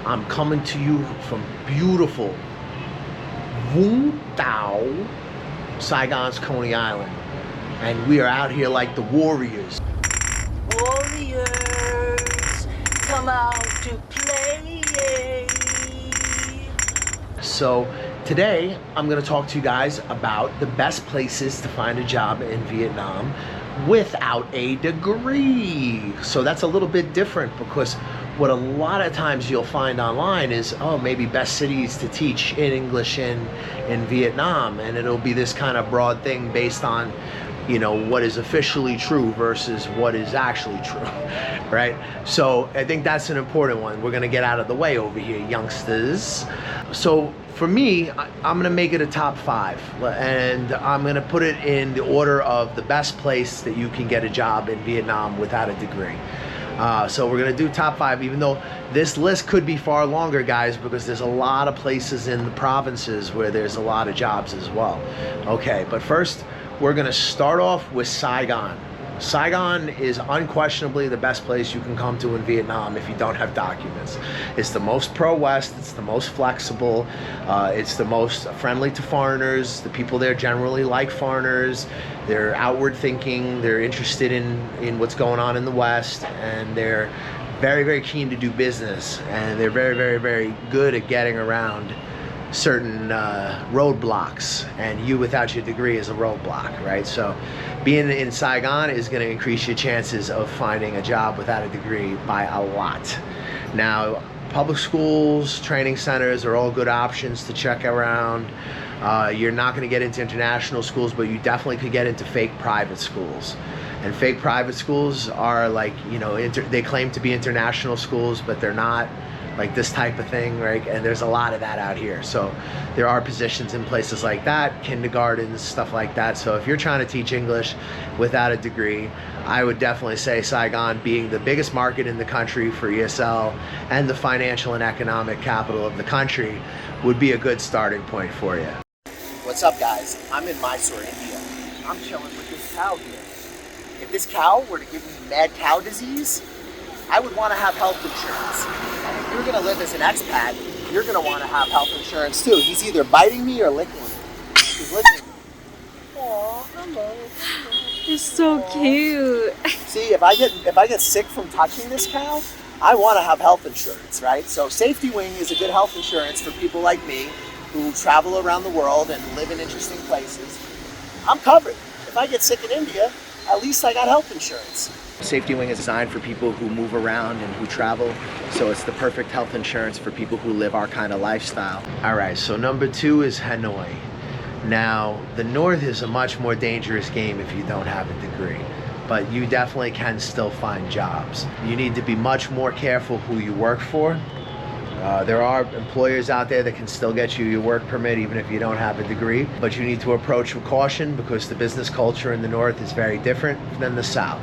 I'm coming to you from beautiful Vũng Tàu, Saigon's Coney Island. And we are out here like the warriors. Warriors, come out to play. So today I'm going to talk to you guys about the best places to find a job in Vietnam without a degree. So that's a little bit different, because what a lot of times you'll find online is, oh, maybe best cities to teach in English in Vietnam, and it'll be this kind of broad thing based on, you know, what is officially true versus what is actually true, right? So I think that's an important one. We're gonna get out of the way over here, youngsters. So for me, I'm gonna make it a top 5, and I'm gonna put it in the order of the best place that you can get a job in Vietnam without a degree. So we're gonna do top 5, even though this list could be far longer, guys, because there's a lot of places in the provinces where there's a lot of jobs as well. Okay, but first, we're gonna start off with Saigon. Saigon is unquestionably the best place you can come to in Vietnam if you don't have documents. It's the most pro-West, it's the most flexible, it's the most friendly to foreigners. The people there generally like foreigners. They're outward thinking, they're interested in what's going on in the West, and they're very, very keen to do business, and they're very, very, very good at getting around certain roadblocks, and you without your degree is a roadblock, right? So being in Saigon is going to increase your chances of finding a job without a degree by a lot. Now, public schools, training centers are all good options to check around. You're not going to get into international schools, but you definitely could get into fake private schools. And fake private schools are like, you know, they claim to be international schools, but they're not. Like this type of thing, right? And there's a lot of that out here. So there are positions in places like that, kindergartens, stuff like that. So if you're trying to teach English without a degree, I would definitely say Saigon, being the biggest market in the country for ESL and the financial and economic capital of the country, would be a good starting point for you. What's up, guys? I'm in Mysore, India. I'm chilling with this cow here. If this cow were to give me mad cow disease, I would want to have health insurance. And if you're going to live as an expat, you're going to want to have health insurance too. He's either biting me or licking me. He's licking me. Aw, hello. It's so cute. See, if I get sick from touching this cow, I want to have health insurance, right? So Safety Wing is a good health insurance for people like me who travel around the world and live in interesting places. I'm covered. If I get sick in India, at least I got health insurance. Safety Wing is designed for people who move around and who travel, so it's the perfect health insurance for people who live our kind of lifestyle. All right, so number 2 is Hanoi. Now, the North is a much more dangerous game if you don't have a degree, but you definitely can still find jobs. You need to be much more careful who you work for. There are employers out there that can still get you your work permit even if you don't have a degree, but you need to approach with caution because the business culture in the North is very different than the South.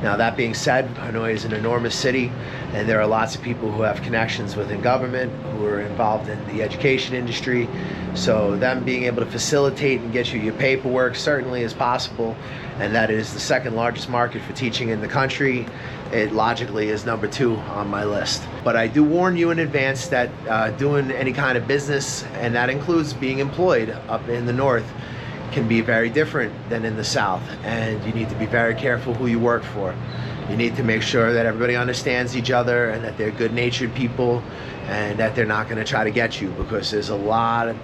Now, that being said, Hanoi is an enormous city, and there are lots of people who have connections within government, who are involved in the education industry. So them being able to facilitate and get you your paperwork certainly is possible, and that is the second largest market for teaching in the country. It logically is number 2 on my list. But I do warn you in advance that doing any kind of business, and that includes being employed up in the North, can be very different than in the South, and you need to be very careful who you work for. You need to make sure that everybody understands each other and that they're good-natured people and that they're not going to try to get you, because there's a lot of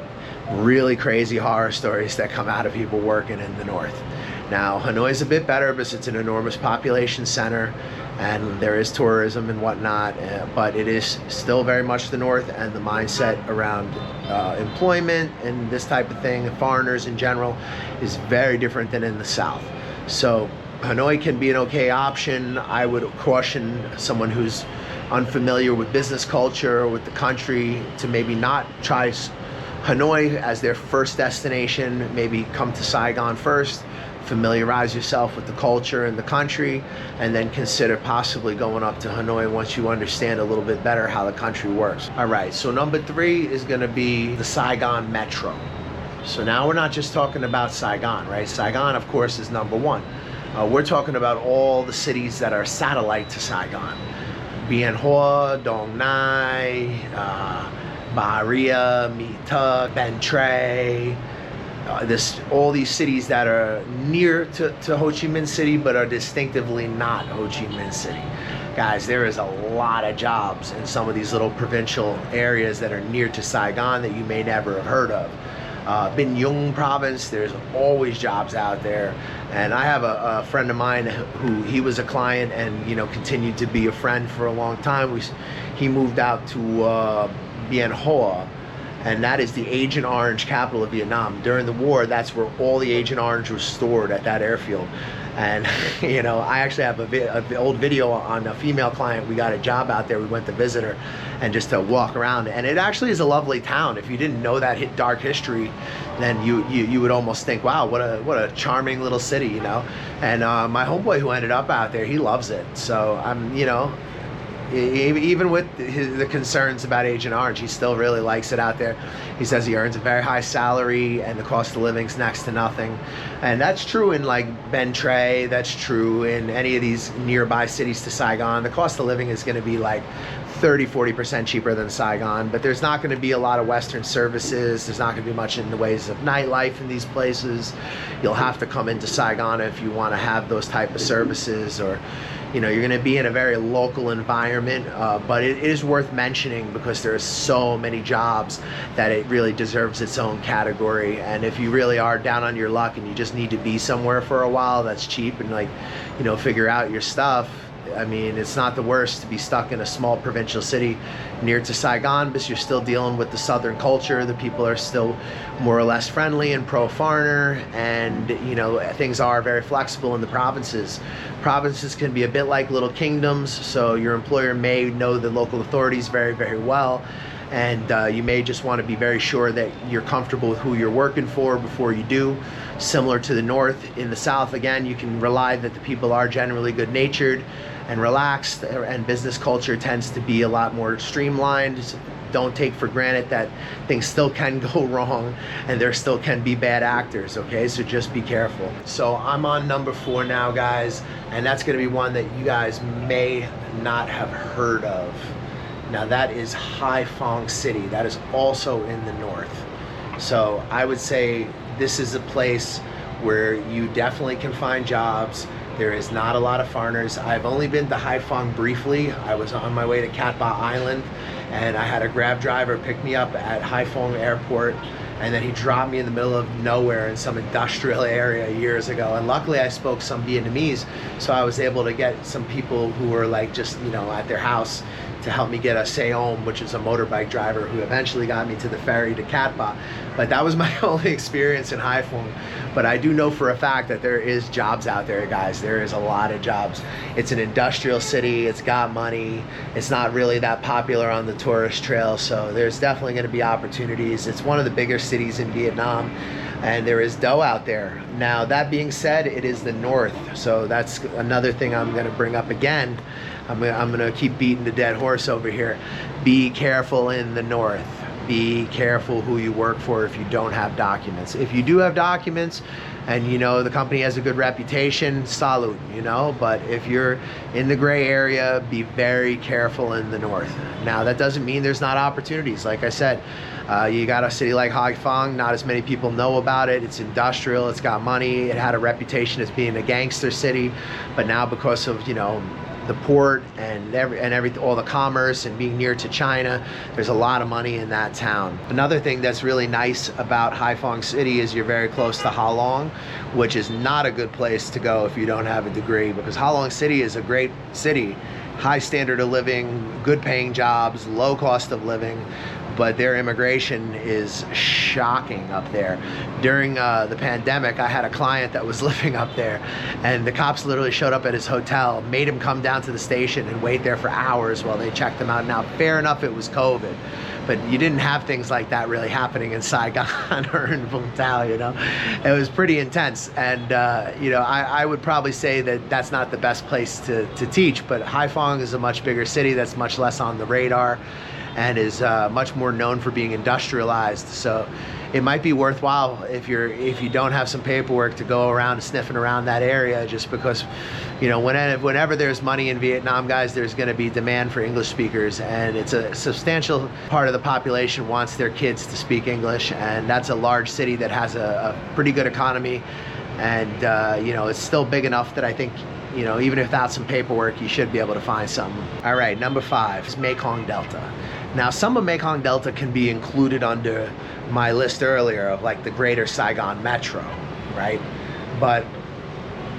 really crazy horror stories that come out of people working in the North. Now, Hanoi is a bit better because it's an enormous population center and there is tourism and whatnot, but it is still very much the North, and the mindset around employment and this type of thing, and foreigners in general, is very different than in the South. So Hanoi can be an okay option. I would caution someone who's unfamiliar with business culture or with the country to maybe not try Hanoi as their first destination. Maybe come to Saigon first, familiarize yourself with the culture and the country, and then consider possibly going up to Hanoi once you understand a little bit better how the country works. All right, so number 3 is going to be the Saigon Metro. So now we're not just talking about Saigon, right? Saigon, of course, is number 1. We're talking about all the cities that are satellite to Saigon. Bien Hoa, Dong Nai, Bahia, Mỹ Tho, Ben Tre, all these cities that are near to Ho Chi Minh City but are distinctively not Ho Chi Minh City. Guys, there is a lot of jobs in some of these little provincial areas that are near to Saigon that you may never have heard of. Binh Dung province, there's always jobs out there. And I have a friend of mine who, he was a client and, you know, continued to be a friend for a long time. He moved out to Bien Hoa, and that is the Agent Orange capital of Vietnam. During the war, that's where all the Agent Orange was stored, at that airfield. And you know, I actually have an old video on a female client. We got a job out there. We went to visit her and just to walk around. And it actually is a lovely town. If you didn't know that dark history, then you would almost think, wow, what a charming little city, you know. And my homeboy who ended up out there, he loves it. So I'm, you know, even with the concerns about Agent Orange, he still really likes it out there. He says he earns a very high salary and the cost of living's next to nothing. And that's true in like Ben Tre, that's true in any of these nearby cities to Saigon. The cost of living is going to be like 30-40% cheaper than Saigon, but there's not going to be a lot of Western services. There's not going to be much in the ways of nightlife in these places. You'll have to come into Saigon if you want to have those type of services, or you know, you're going to be in a very local environment, but it is worth mentioning because there are so many jobs that it really deserves its own category. And if you really are down on your luck and you just need to be somewhere for a while that's cheap and, like, you know, figure out your stuff, I mean, it's not the worst to be stuck in a small provincial city near to Saigon, because you're still dealing with the southern culture. The people are still more or less friendly and pro-foreigner, and you know, things are very flexible in the provinces. Provinces can be a bit like little kingdoms, so your employer may know the local authorities very, very well, and you may just want to be very sure that you're comfortable with who you're working for before you do. Similar to the north. In the south, again, you can rely that the people are generally good-natured and relaxed, and business culture tends to be a lot more streamlined. Don't take for granted that things still can go wrong and there still can be bad actors, okay? So just be careful. So I'm on number 4 now, guys, and that's gonna be one that you guys may not have heard of. Now that is Hai Phong City. That is also in the north. So I would say this is a place where you definitely can find jobs. There is not a lot of foreigners. I've only been to Hai Phong briefly. I was on my way to Cat Ba Island, and I had a Grab driver pick me up at Hai Phong Airport, and then he dropped me in the middle of nowhere in some industrial area years ago. And luckily I spoke some Vietnamese, so I was able to get some people who were like just, you know, at their house to help me get a Seom, which is a motorbike driver who eventually got me to the ferry to Cat Ba. But that was my only experience in Hai Phong. But I do know for a fact that there is jobs out there, guys. There is a lot of jobs. It's an industrial city, it's got money, it's not really that popular on the tourist trail, so there's definitely gonna be opportunities. It's one of the bigger cities in Vietnam, and there is dough out there. Now, that being said, it is the north, so that's another thing I'm gonna bring up again. I'm gonna keep beating the dead horse over here. Be careful in the north. Be careful who you work for if you don't have documents. If you do have documents and you know the company has a good reputation, salute, you know, but if you're in the gray area, be very careful in the north. Now, that doesn't mean there's not opportunities. Like I said, you got a city like Hai Phong, not as many people know about it. It's industrial, it's got money, it had a reputation as being a gangster city, but now because of, you know, the port and all the commerce and being near to China, there's a lot of money in that town. Another thing that's really nice about Hai Phong City is you're very close to Ha Long, which is not a good place to go if you don't have a degree, because Ha Long City is a great city, high standard of living, good paying jobs, low cost of living, but their immigration is shocking up there. During the pandemic, I had a client that was living up there, and the cops literally showed up at his hotel, made him come down to the station and wait there for hours while they checked him out. Now, fair enough, it was COVID, but you didn't have things like that really happening in Saigon or in Vung Tau, you know? It was pretty intense, and you know, I would probably say that that's not the best place to teach, but Hai Phong is a much bigger city that's much less on the radar. and is much more known for being industrialized. So it might be worthwhile if you don't have some paperwork to go around sniffing around that area, just because, you know, whenever there's money in Vietnam, guys, there's going to be demand for English speakers, and it's a substantial part of the population wants their kids to speak English, and that's a large city that has a pretty good economy, and you know, it's still big enough that I think, you know, even without some paperwork, you should be able to find something. All right, number 5 is Mekong Delta. Now, some of Mekong Delta can be included under my list earlier of like the greater Saigon metro, right? But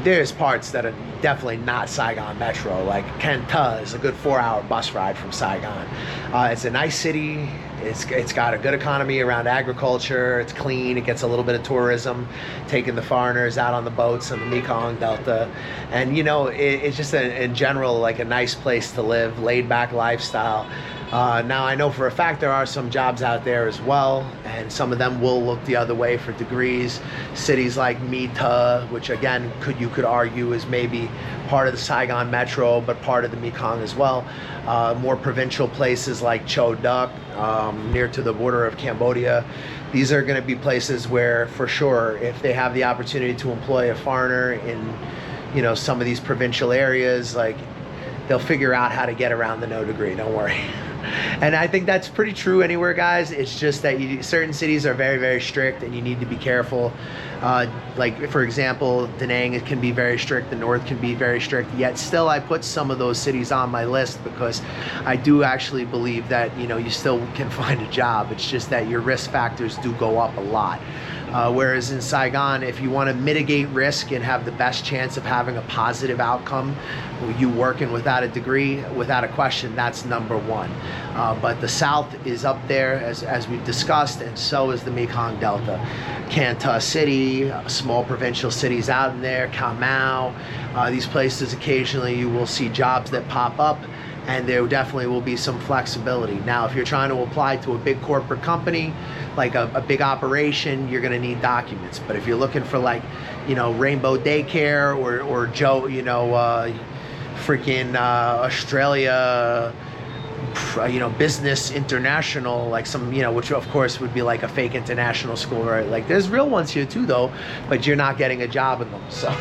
there's parts that are definitely not Saigon metro. Like Can Tha is a good 4-hour bus ride from Saigon. It's a nice city. It's got a good economy around agriculture. It's clean. It gets a little bit of tourism, taking the foreigners out on the boats on the Mekong Delta. And you know, it's just in general like a nice place to live, laid back lifestyle. Now I know for a fact there are some jobs out there as well, and some of them will look the other way for degrees. Cities like My Tha, which again you could argue is maybe part of the Saigon metro but part of the Mekong as well. More provincial places like Cho Duc, near to the border of Cambodia. These are going to be places where, for sure, if they have the opportunity to employ a foreigner in, you know, some of these provincial areas, like, they'll figure out how to get around the no degree, don't worry. And I think that's pretty true anywhere, guys. It's just that certain cities are very, very strict, and you need to be careful. Like, for example, Da Nang, it can be very strict. The north can be very strict. Yet still, I put some of those cities on my list because I do actually believe that, you know, you still can find a job. It's just that your risk factors do go up a lot. Whereas in Saigon, if you want to mitigate risk and have the best chance of having a positive outcome, you working without a degree, without a question, that's number 1. But the South is up there, as we've discussed, and so is the Mekong Delta. Can Tha City, small provincial cities out in there, Cà Mau, these places, occasionally you will see jobs that pop up, and there definitely will be some flexibility. Now, if you're trying to apply to a big corporate company, like a big operation, you're gonna need documents. But if you're looking for, like, you know, Rainbow Daycare or Joe, you know, freaking Australia, you know, Business International, like some, you know, which of course would be like a fake international school, right? Like, there's real ones here too, though, but you're not getting a job in them. So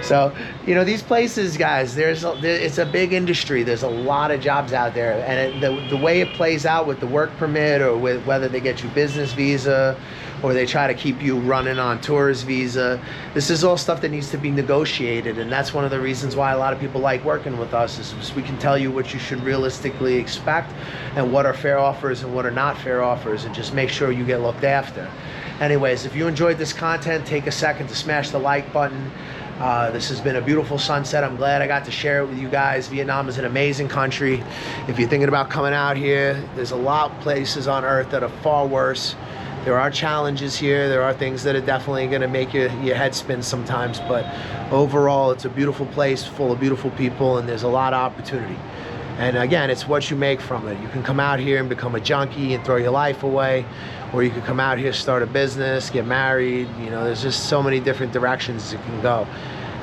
so, you know, these places, guys, it's a big industry. There's a lot of jobs out there, and the way it plays out with the work permit, or with whether they get you business visa or they try to keep you running on tourist visa, this is all stuff that needs to be negotiated. And that's one of the reasons why a lot of people like working with us, is we can tell you what you should realistically expect and what are fair offers and what are not fair offers, and just make sure you get looked after. Anyways, if you enjoyed this content, take a second to smash the like button. This has been a beautiful sunset. I'm glad I got to share it with you guys. Vietnam is an amazing country. If you're thinking about coming out here, there's a lot of places on earth that are far worse. There are challenges here. There are things that are definitely going to make your head spin sometimes, but overall, it's a beautiful place full of beautiful people, and there's a lot of opportunity. And again, it's what you make from it. You can come out here and become a junkie and throw your life away, or you could come out here, start a business, get married. You know, there's just so many different directions it can go.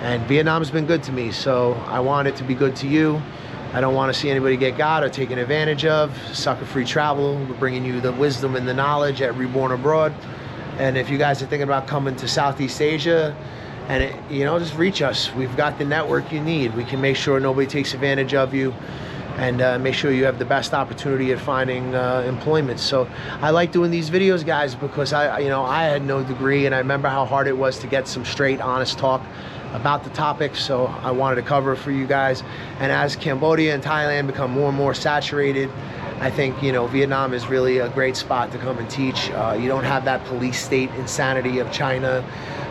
And Vietnam's been good to me, so I want it to be good to you. I don't want to see anybody get got or taken advantage of. Sucker-free travel. We're bringing you the wisdom and the knowledge at Reborn Abroad. And if you guys are thinking about coming to Southeast Asia, and you know, just reach us. We've got the network you need. We can make sure nobody takes advantage of you, and make sure you have the best opportunity at finding employment. So I like doing these videos, guys, because I had no degree, and I remember how hard it was to get some straight, honest talk about the topic, so I wanted to cover it for you guys. And as Cambodia and Thailand become more and more saturated, I think, you know, Vietnam is really a great spot to come and teach. You don't have that police state insanity of China.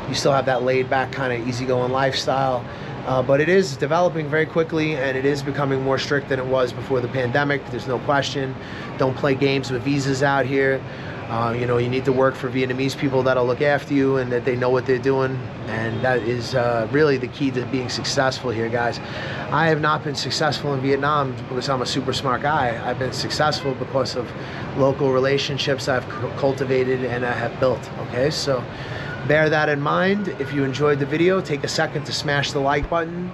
You still have that laid back kind of easygoing lifestyle. But it is developing very quickly, and it is becoming more strict than it was before the pandemic. There's no question. Don't play games with visas out here. You know, you need to work for Vietnamese people that'll look after you and that they know what they're doing. And that is really the key to being successful here, guys. I have not been successful in Vietnam because I'm a super smart guy. I've been successful because of local relationships I've cultivated and I have built, okay? So bear that in mind. If you enjoyed the video, take a second to smash the like button,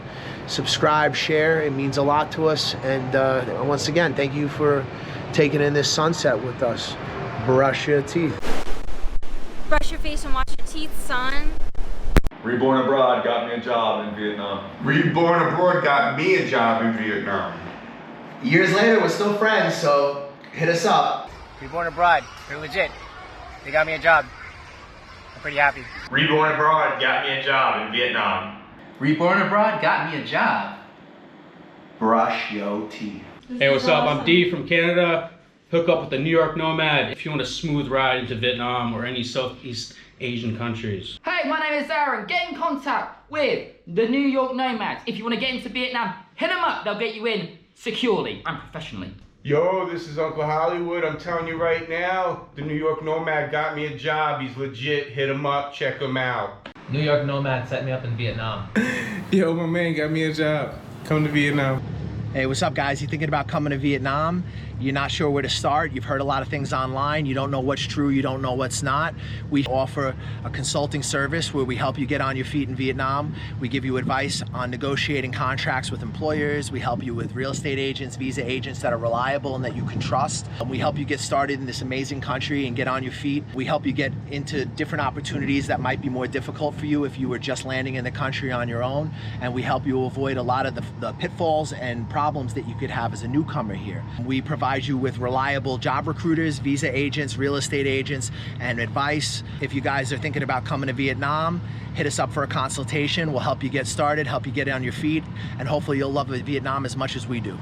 subscribe, share. It means a lot to us. And once again, thank you for taking in this sunset with us. Brush your teeth. Brush your face and wash your teeth, son. Reborn abroad got me a job in Vietnam. Reborn abroad got me a job in Vietnam. Years later, we're still friends, so hit us up. Reborn abroad, they're legit. They got me a job. I'm pretty happy. Reborn abroad got me a job in Vietnam. Reborn abroad got me a job. Brush your teeth. Hey, what's up? I'm D from Canada. Hook up with the New York Nomad if you want a smooth ride into Vietnam or any Southeast Asian countries. Hey, my name is Aaron. Get in contact with the New York Nomads. If you want to get into Vietnam, hit them up. They'll get you in securely and professionally. Yo, this is Uncle Hollywood. I'm telling you right now, the New York Nomad got me a job. He's legit. Hit him up. Check him out. New York Nomad set me up in Vietnam. Yo, my man got me a job. Come to Vietnam. Hey, what's up, guys? You thinking about coming to Vietnam? You're not sure where to start. You've heard a lot of things online. You don't know what's true. You don't know what's not. We offer a consulting service where we help you get on your feet in Vietnam. We give you advice on negotiating contracts with employers. We help you with real estate agents, visa agents that are reliable and that you can trust. And we help you get started in this amazing country and get on your feet. We help you get into different opportunities that might be more difficult for you if you were just landing in the country on your own. And we help you avoid a lot of the pitfalls and problems that you could have as a newcomer here. We provide you with reliable job recruiters, visa agents, real estate agents, and advice. If you guys are thinking about coming to Vietnam, hit us up for a consultation. We'll help you get started, help you get on your feet, and hopefully you'll love Vietnam as much as we do.